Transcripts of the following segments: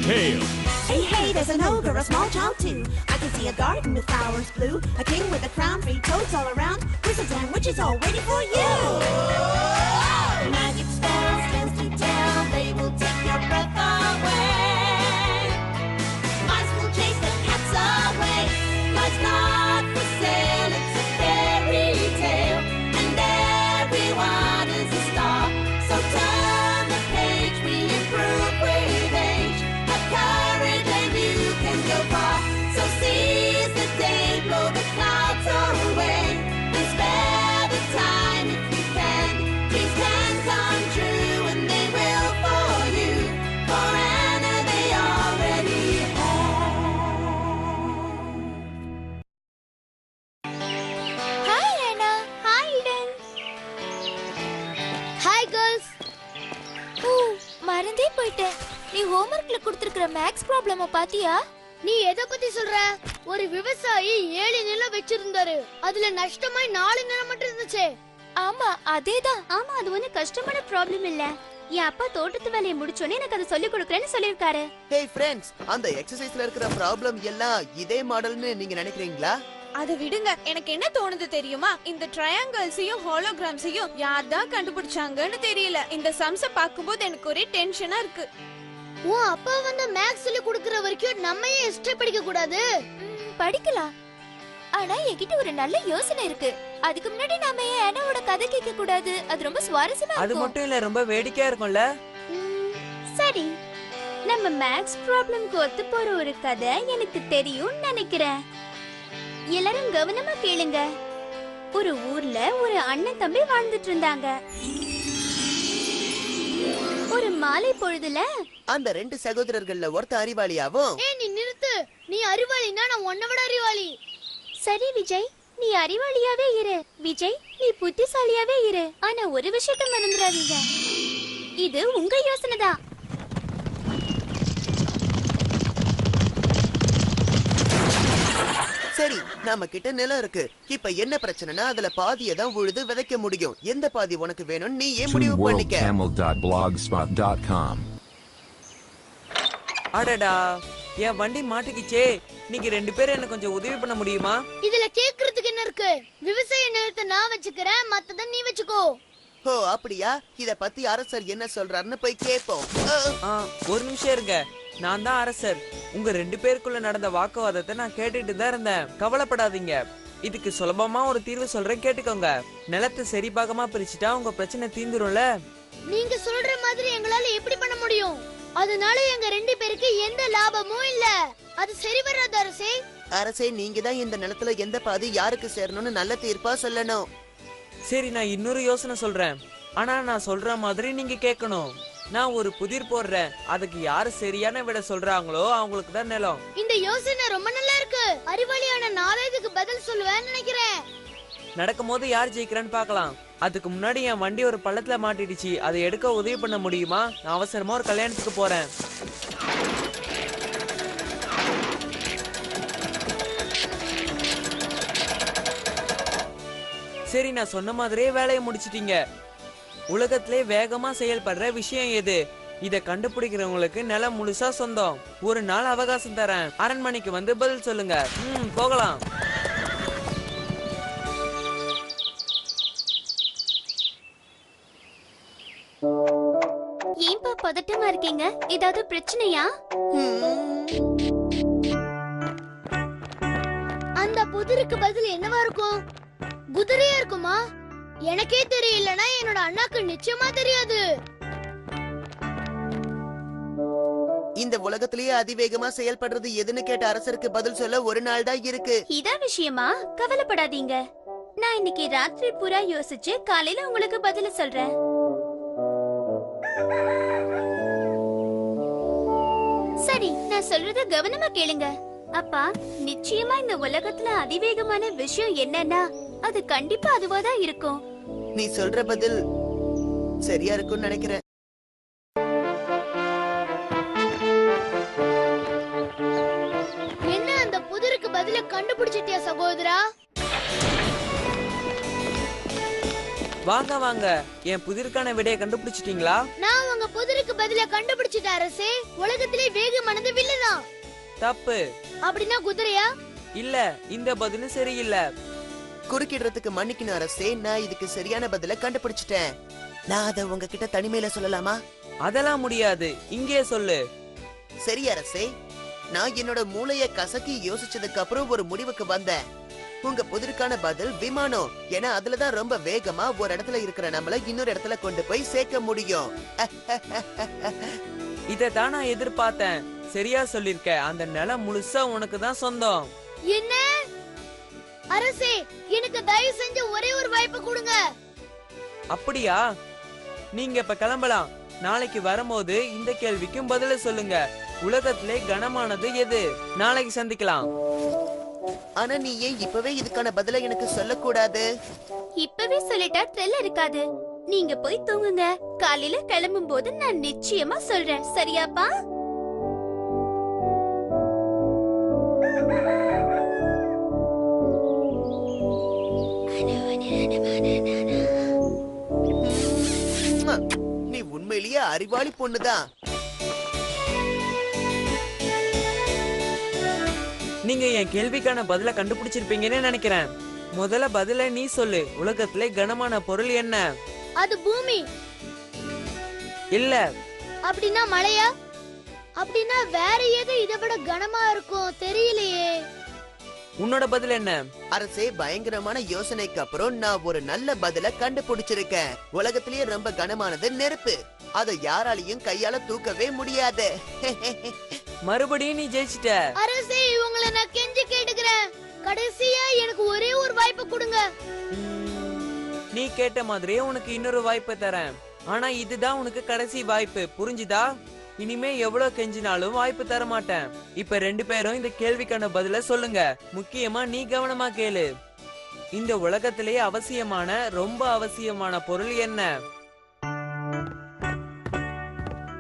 tale. Hey, hey, there's an ogre, a small child too. I can see a garden with flowers blue, a king with a crown, 3 toads all around, wizards and witches all waiting for you. Magic spells, tales to tell, they will take your breath away. Mice will chase the cats away. Life's not for sale, it's a fairy tale, and everyone is a star. So turn the page, we improve with age. Have courage and you can go far. So seize the day, blow the clouds away. And spare the time if you can. Dreams can come true and they will for you. For Anna they already have. Hi Anna. Hi Eden. Hi girls. ஓ மறந்தே போயிட்டேன். நீ ஹோம்வொர்க்ல கொடுத்திருக்கிற maths ப்ராப்ளம பாத்தியா? நீ எதை பத்தி சொல்ற? ஒரு விவசாயி 7 நிலம் வச்சிருந்தாரு. அதுல நஷ்டமாய் 4 நிலம் மட்டும் இருந்துச்சு. ஆமா அதேதான். ஆமா அது ஒண்ணு கஷ்டமான ப்ராப்ளம் இல்ல. என் அப்பா தோட்டத்து வேலையை முடிச்சோனே எனக்கு அதை சொல்லி கொடுக்கறேன்னு சொல்லிருக்காரு. ஹே ஃப்ரெண்ட்ஸ், அந்த எக்ஸசைஸ்ல இருக்கிற ப்ராப்ளம் எல்லாம் இதே மாடல்னு நீங்க நினைக்கிறீங்களா? அத விடுங்க. எனக்கு என்ன தோணுது தெரியுமா? இந்த ட்ரையாங்கிள்ஸையும் ஹாலோகிராம்ஸையும் யார் தான் கண்டுபிடிச்சாங்கன்னு தெரியல. இந்த சம்ஸ பாக்கும்போது எனக்கு ஒரே டென்ஷனா இருக்கு. உன் அப்பா வந்து மேக்ஸ் சொல்லி கொடுக்கற வரைக்கும் நம்ம ஏன் ஹிஸ்டரி படிக்க கூடாது? படிக்கலாம். ஆனா என்கிட்ட ஒரு நல்ல யோசனை இருக்கு. அதுக்கு முன்னாடி நாம ஏன் அண்ணாவோட கதை கேட்க கூடாது? அது ரொம்ப சுவாரஸ்யமா இருக்கும். அது மட்டும் இல்ல, ரொம்ப வேடிக்கையா இருக்கும்ல. சரி, நம்ம மேக்ஸ் ப்ராப்ளம்க்கு ஒத்து போற ஒரு கதை எனக்கு தெரியும் நினைக்கிறேன். எல்லாரும் கவனமா கேளுங்க. ஒரு ஊர்ல ஒரு அண்ணன் தம்பி வாழ்ந்துட்டு இருந்தாங்க. ஒரு மாலை பொழுதுல அந்த 2 சகோதரர்கள்ல ஒருத்த அறிவாளியாவும். ஏய் நீ நிறுத்து. நீ அறிவாளினா நான் உன்னை விட அறிவாளி. சரி விஜய், நீ அறிவாளியாவே இரு. விஜய், நீ புத்திசாலியாவே இரு. ஆனா ஒரு விஷயத்தை மறந்துடாதீங்க, இது உங்க யோசனை தான். சரி, நாம கிட்ட நிலம் இருக்கு. இப்ப என்ன பிரச்சனைனா அதுல பாதியை தான் உழுது விதைக்க முடியும். எந்த பாதி உனக்கு வேணும் நீ ஏன் முடிவு பண்ணிக்க. ToonWorldCamel.blogspot.com. அடடா, என் வண்டி மாட்டிக்கிச்சே. நீங்க 2 பேரும் எனக்கு கொஞ்சம் உதவி பண்ண முடியுமா? இதுல கேக்குறதுக்கு என்ன இருக்கு? விவசாய நிலத்தை நான் வச்சுக்கிறேன், மத்தத நீ வச்சுக்கோ. ஓ அப்படியா? இத பத்தி அரசர் என்ன சொல்றாருன்னு போய் கேட்போம். ஒரு நிமிஷம் இருங்க. நான் தான் அரசர். உங்க 2 பேருக்குள்ள நடந்த வாக்குவாதத்தை நான் கேட்டுட்டு தான் இருந்தேன். கவலைப்படாதீங்க. இதுக்கு சுலபமா ஒரு தீர்வு சொல்றேன், கேட்டுக்கோங்க. நிலத்தை சரி பாகமா பிரிச்சுட்டா உங்க பிரச்சனை தீந்துரும்ல. நீங்க சொல்ற மாதிரி எங்களால எப்படி பண்ண முடியும்? அதனால எங்க 2 பேருக்கு எந்த லாபமும் இல்ல. அது சரி வராது அரசே. அரசே, நீங்க தான் இந்த நிலத்துல எந்த பாதி யாருக்கு சேரணும்னு நல்ல தீர்ப்பா சொல்லணும். சரி, நான் இன்னொரு யோசனை சொல்றேன். ஆனா நான் சொல்ற மாதிரி நீங்க கேட்கணும். நான் ஒரு புதிர் போடுறேன். அதுக்கு யாரு சரியான விட சொல்றாங்களோ அவங்களுக்கு தான் நிலம். இந்த யோசனை ரொம்ப நல்லா இருக்கு. அறிவாளியான நானே இதுக்கு பதில் சொல்லுவேன்னு நினைக்கிறேன். நடக்கும்போது யார் ஜெயிக்கிறான்னு பார்க்கலாம். அதுக்கு முன்னாடி என் வண்டி ஒரு பள்ளத்துல மாட்டிடுச்சு. அதை எடுக்க உதவி பண்ண முடியுமா? நான் அவசரமா ஒரு கல்யாணத்துக்கு போறேன். சரி, நான் சொன்ன மாதிரியே வேலையை முடிச்சிட்டீங்க. உலகத்திலே வேகமா செயல்படுற விஷயம் எது? இத கண்டுபிடிக்கிறவங்களுக்கு நிலம் முழுசா சொந்தம். ஒரு நாள் அவகாசம் தரேன். அரண்மனைக்கு வந்து பதில் சொல்லுங்க. போகலாம். ஏன்பா பதட்டமா இருக்கீங்க? ஏதாவது பிரச்சனையா? அந்த புதிருக்கு பதில் என்னவா இருக்கும்? குதிரையா இருக்குமா? எனக்கே தெரியலனா என்னோட அண்ணாக்கு நிச்சயமா தெரியாது. இந்த உலகத்திலேயே அதிவேகமா செயல்படுறது எதுன்னு கேட்ட அரசருக்கு பதில் சொல்ல ஒரு நாள் தான் இருக்கு. இதான் விஷயமா? கவலைப்படாதீங்க. நான் இன்னைக்கு ராத்திரி பூரா யோசிச்சு காலையில உங்களுக்கு பதில சொல்றேன். சரி, நான் சொல்றத கவனமா கேளுங்க. அப்பா, நிச்சயமா இந்த உலகத்துல அதிவேகமான விஷயம் என்னன்னா அது கண்டிப்பா அதுவாதான் இருக்கும். நீ சொல்ற பதில் சரியா இருக்கும்னு நினைக்கிறேன். என்ன அந்த புதிருக்கு பதில கண்டுபிடிச்சிட்டியா சகோதரா? வாங்க வாங்க, என் புதிருக்கான விடையை கண்டுபிடிச்சிட்டீங்களா? நான் உங்க புதிருக்கு பதிலா கண்டுபிடிச்சிட்ட அரசே. உலகத்திலே வேகமானது வில்லுதான். தப்பு. அப்படின்னா குதிரையா? இல்ல, இந்த பதிலும் சரியில்லை. குறுக்கிடுறதுக்கு மன்னிக்கணும் அரசே, நான் இதுக்கு சரியான பதில கண்டுபிடிச்சிட்டேன். நான் அதை உங்ககிட்ட தனிமையில சொல்லலாமா? அதெல்லாம் முடியாது, இங்கே சொல்லு. சரி அரசே, நான் என்னோட மூளைய கசக்கி யோசிச்சதுக்கு அப்புறம் ஒரு முடிவுக்கு வந்தேன். உங்க புதிருக்கான பதில் விமானம். ஏன்னா அதுலதான் ரொம்ப வேகமா ஒரு இடத்துல இருக்கிற நம்மள இன்னொரு இடத்துல கொண்டு போய் சேர்க்க முடியும். இதத்தான் நான் எதிர்பார்த்தேன். சரியா சொல்லிருக்க. அந்த நிலம் முழுசா உனக்கு தான் சொந்தம். என்ன அரசே, எனக்கு தயவு செஞ்சு ஒரே ஒரு வாய்ப்பு கொடுங்க. அப்படியா? நீங்க இப்ப கிளம்பலாம். நாளைக்கு வரும்போது இந்த கேள்விக்கும் பதில சொல்லுங்க. உலகத்திலே கனமானது எது? நாளைக்கு சந்திக்கலாம். ஆனா நீ ஏன் இப்பவே இதுக்கான பதில எனக்கு சொல்லக்கூடாது? இப்பவே சொல்லிட்டா த்ரில் இருக்காது. நீங்க போய் தூங்குங்க. காலையில கிளம்பும் போது நான் நிச்சயமா சொல்றேன். சரியாப்பா? நீ உண்மையிலேயே அறிவாளி பொண்ணுதான். நீங்க என் கேள்விக்கான பதில கண்டுபிடிச்சிருப்பீங்கன்னு நினைக்கிறேன். முதல்ல பதில நீ சொல்லு. உலகத்திலே கனமான பொருள் என்ன? அது பூமி. இல்ல. அப்படின்னா மலையா? அப்படின்னா வேற எது இதை விட கனமா இருக்கும்? தெரியலையே. உன்னோட பதில் என்ன? அரசே, பயங்கரமான யோசனைக்கு அப்புறம் நான் ஒரு நல்ல பதில கண்டுபிடிச்சிருக்கேன். உலகத்திலேயே ரொம்ப கனமானது நெருப்பு. அதை யாராலையும் கையால தூக்கவே முடியாது. மறுபடியும் நீ ஜெயிச்சிட்ட. அரசே, உங்களை நான் கெஞ்சி கேட்டுக்கிறேன். கடைசியா எனக்கு ஒரே ஒரு வாய்ப்பு கொடுங்க. நீ கேட்ட மாதிரியே உனக்கு இன்னொரு வாய்ப்பு தரேன். ஆனா இதுதான் உனக்கு கடைசி வாய்ப்பு. புரிஞ்சுதா? இனிமே எவ்வளவு கெஞ்சினாலும் வாய்ப்பு தர மாட்டேன். இப்ப ரெண்டு பேரும் இந்த கேள்விக்கான பதில சொல்லுங்க. முக்கியமா நீ கவனமா கேளு. இந்த உலகத்திலேயே அவசியமான, ரொம்ப அவசியமான பொருள் என்ன?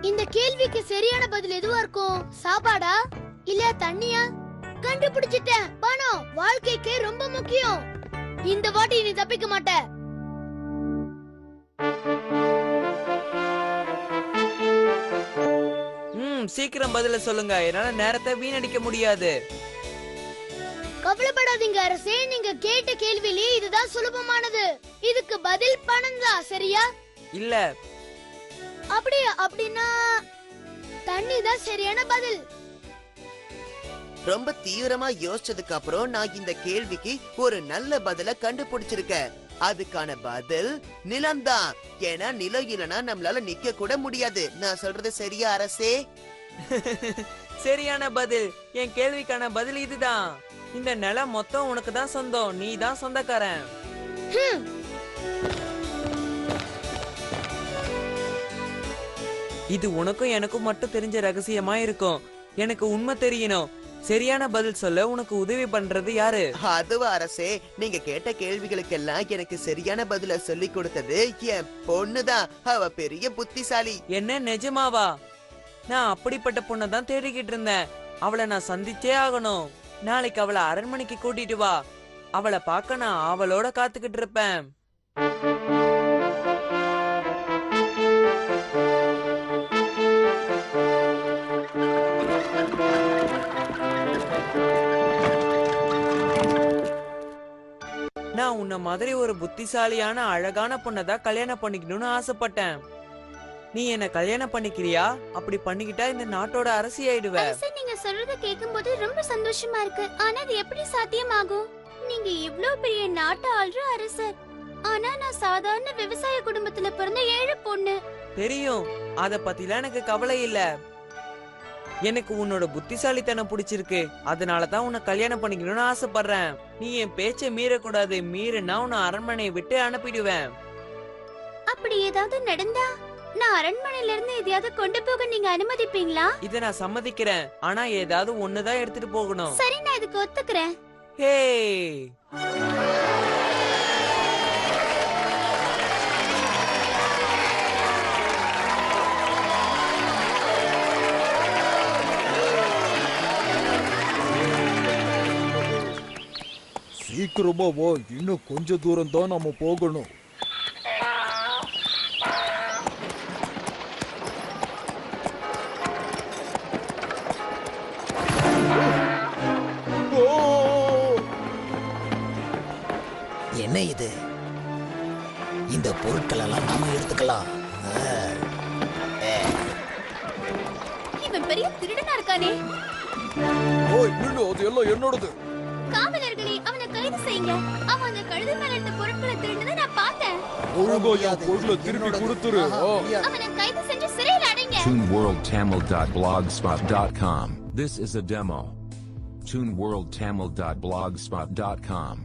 இந்த கேள்விக்கு சரியான பதில் எதுவா இருக்கும்? சாப்பாடா இல்ல தண்ணியா? கண்டுபிடிச்சிட்டேன். பணம் வாழ்க்கைக்கு ரொம்ப முக்கியம். இந்த வாட்டி நீ தப்பிக்க மாட்ட. சீக்கிரம் பதில சொல்லுங்க. என்னால நேரத்தை வீணடிக்க முடியாது. கவலைப்படாதீங்க அரசே, நீங்க கேட்ட கேள்வியிலே இதுதான் சுலபமானது. இதுக்கு பதில் பணம் தான். சரியா? இல்ல. அப்படின்னா தண்ணி தான் சரியான பதில். ரொம்ப தீவிரமா யோசிச்சதுக்கு அப்புறம் நான் இந்த கேள்விக்கு ஒரு நல்ல பதில கண்டுபிடிச்சிருக்கேன். அதுக்கான பதில் நிலம்தான். ஏன்னா நிலம் இல்லனா நம்மளால நிக்க கூட முடியாது. நான் சொல்றது சரியா அரசே? சரியான பதில். என் கேள்விக்கான பதில் இதுதான். இந்த நிலம் மொத்தம் உனக்கு தான் சொந்தம். நீ தான் சொந்தக்காரன். இது உனக்கும் எனக்கும் மட்டும் தெரிஞ்ச ரகசியமா இருக்கும். எனக்கு உண்மை தெரியணும். சரியான பதில் சொல்ல உனக்கு உதவி பண்றது யாரு? அதுவா அரசே, நீங்க கேட்ட கேள்விகளுக்கெல்லாம் எனக்கு சரியான பதில சொல்லி கொடுத்தது என் பொண்ணுதான். அவ பெரிய புத்திசாலி. என்ன, நிஜமாவா? நான் அப்படிப்பட்ட பொண்ணை தான் தேடிக்கிட்டு இருந்தேன். அவளை நான் சந்திச்சே ஆகணும். நாளைக்கு அவளை அரண்மனைக்கு கூட்டிட்டு வா. அவளை பார்க்க நான் அவளோட காத்துக்கிட்டு இருப்பேன். நான் உன்ன மாதிரி ஒரு புத்திசாலியான அழகான பொண்ணதான் கல்யாணம் பண்ணிக்கணும்னு ஆசைப்பட்டேன். நீ என்ன கல்யாணம் பண்ணிக்கிறியா? அப்படி பண்ணிக்கிட்டா இந்த நாட்டோட அரசி ஆயிடுவ. அரசே, நீங்க சொல்றத கேக்கும்போது ரொம்ப சந்தோஷமா இருக்கு. ஆனா அது எப்படி சாத்தியமாகும்? நீங்க இவ்ளோ பெரிய நாட்டை ஆள்ற அரசர். ஆனா நான் சாதாரண விவசாய குடும்பத்துல பிறந்த ஏழை பொண்ணு. தெரியும். அத பத்திலாம் எனக்கு கவலை இல்ல. எனக்கு உன்னோட புத்திசாலித்தனம் பிடிச்சிருக்கு. அதனாலதான் உன்னை கல்யாணம் பண்ணிக்கணும்னு ஆசைப்படுறேன். நீ என் பேச்ச மீறக்கூடாது. மீறினா உன்னை அரண்மனையை விட்டு அனுப்பிடுவேன். அப்படி ஏதாவது நடந்தா நான் அரண்மனையில இருந்து எதையாவது கொண்டு போக நீங்க அனுமதிப்பீங்களா? இத நான் சம்மதிக்கிறேன். ஆனா ஏதாவது ஒண்ணுதான் எடுத்துட்டு போகணும். சரி, நான் இதுக்கு ஒத்துக்கிறேன். ஹே, சீக்கிரமா வா, இன்னும் கொஞ்ச தூரம் தான் நாம போகணும். தானே இது. இந்த பொருட்கள் எல்லாம் நாம எடுத்துக்கலாம். இவன் பெரிய திருடனா இருக்கானே. ஓய் நில்லு, அது எல்லாம் என்னோடது. காவலர்களே, அவனை கைது செய்யுங்க. அவன் அந்த கழுதை மேல இருந்த பொருட்களை திருடுனதை நான் பார்த்தேன். ஒழுங்கா என் பொருளை திருப்பி கொடுத்துரு. அவனை கைது செஞ்சு சிறையில் அடைங்க. ToonWorldTamil.blogspot.com. This is a demo. ToonWorldTamil.blogspot.com.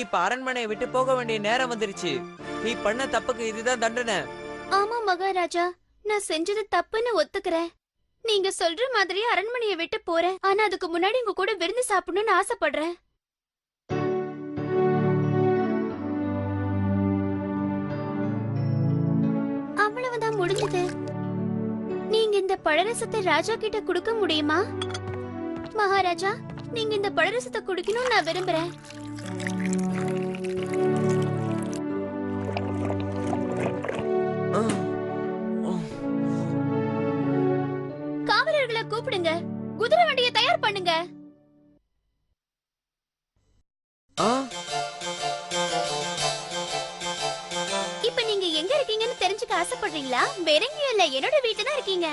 இப்ப அரண்மனையை விட்டு போக வேண்டிய நேரம் வந்துருச்சு. நீ பண்ண தப்புக்கு இதுதான் தண்டனை. ஆமா மகாராஜா, நான் செஞ்சது தப்புன்னு ஒத்துக்கிறேன். நீங்க சொல்ற மாதிரி அரண்மனையை விட்டு போறேன். ஆனா அதுக்கு முன்னாடி உங்க கூட விருந்து சாப்பிடணும்னு ஆசைப்படுறேன். அவ்வளவுதான் முடிஞ்சது. நீங்க இந்த பழரசத்தை ராஜா கிட்ட கொடுக்க முடியுமா? மகாராஜா, நீங்க இந்த பழரசத்தை குடிக்கணும்னு நான் விரும்புறேன். காவலர்களை கூப்பிடுங்க. குதிரை வண்டியை தயார் பண்ணுங்க. இப்ப நீங்க எங்க இருக்கீங்கன்னு தெரிஞ்சுக்க ஆசைப்படுறீங்களா? வேற எங்கேயும் இல்ல, என்னோட வீட்டுல தான் இருக்கீங்க.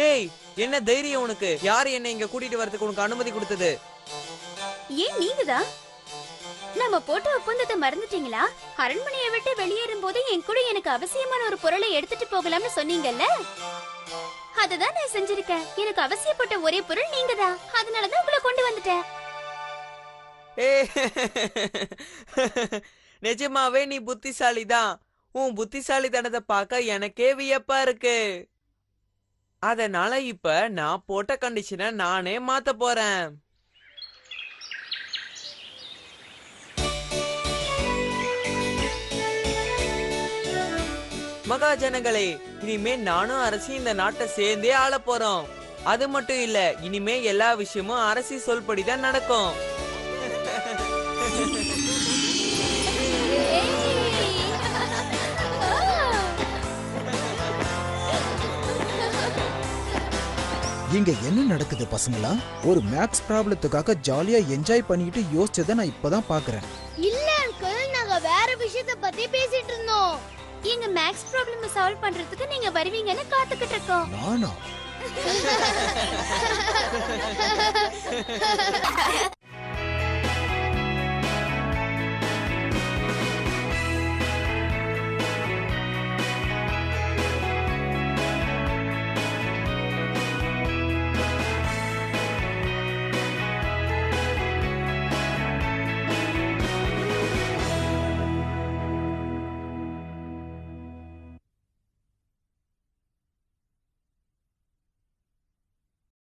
ஏய், என்ன தைரியம் உனக்கு? யாரு என்ன இங்க கூட்டிட்டு வரதுக்கு உனக்கு அனுமதி கொடுத்தது? ஏன் நீங்கதான்? நம்ம போட்ட ஒப்பந்தத்தை மறந்துட்டீங்களா? அரண்மனையை விட்டு வெளியேறும் போது என் கூட எனக்கு அவசியமான ஒரு பொருளை எடுத்துட்டு போகலாம்னு சொன்னீங்கல்ல, அததான் நான் செஞ்சிருக்கேன். எனக்கு அவசியப்பட்ட ஒரே பொருள் நீங்கதான். அதனாலதான் உங்களை கொண்டு வந்துட்டேன். நிஜமாவே நீ புத்திசாலிதான். உன் புத்திசாலித்தனத்தை பார்க்க எனக்கே வியப்பா இருக்கு. அதனால இப்ப நான் போட்ட கண்டிஷனை நானே மாத்த போறேன். மகாஜனங்களே, இனிமே நானும் அரசி இந்த நாட்டை சேர்ந்தே ஆள போறோம். அது மட்டும் இல்ல, இனிமே எல்லா விஷயமும் அரசி சொல்படிதான் நடக்கும். இங்க என்ன நடக்குது பசங்களா? ஒரு மேக்ஸ் ப்ராப்ளத்துக்காக ஜாலியா என்ஜாய் பண்ணிட்டு யோசிச்சதை நான் இப்பதான் பாக்குறேன். இல்ல அங்கிள், நாங்க வேற விஷயத்த பத்தி பேசிட்டு இருந்தோம். எங்க மேக்ஸ் ப்ராப்ளம் சால்வ் பண்றதுக்கு நீங்க வருவீங்கன்னு காத்துக்கிட்டு இருக்கோம். நானா?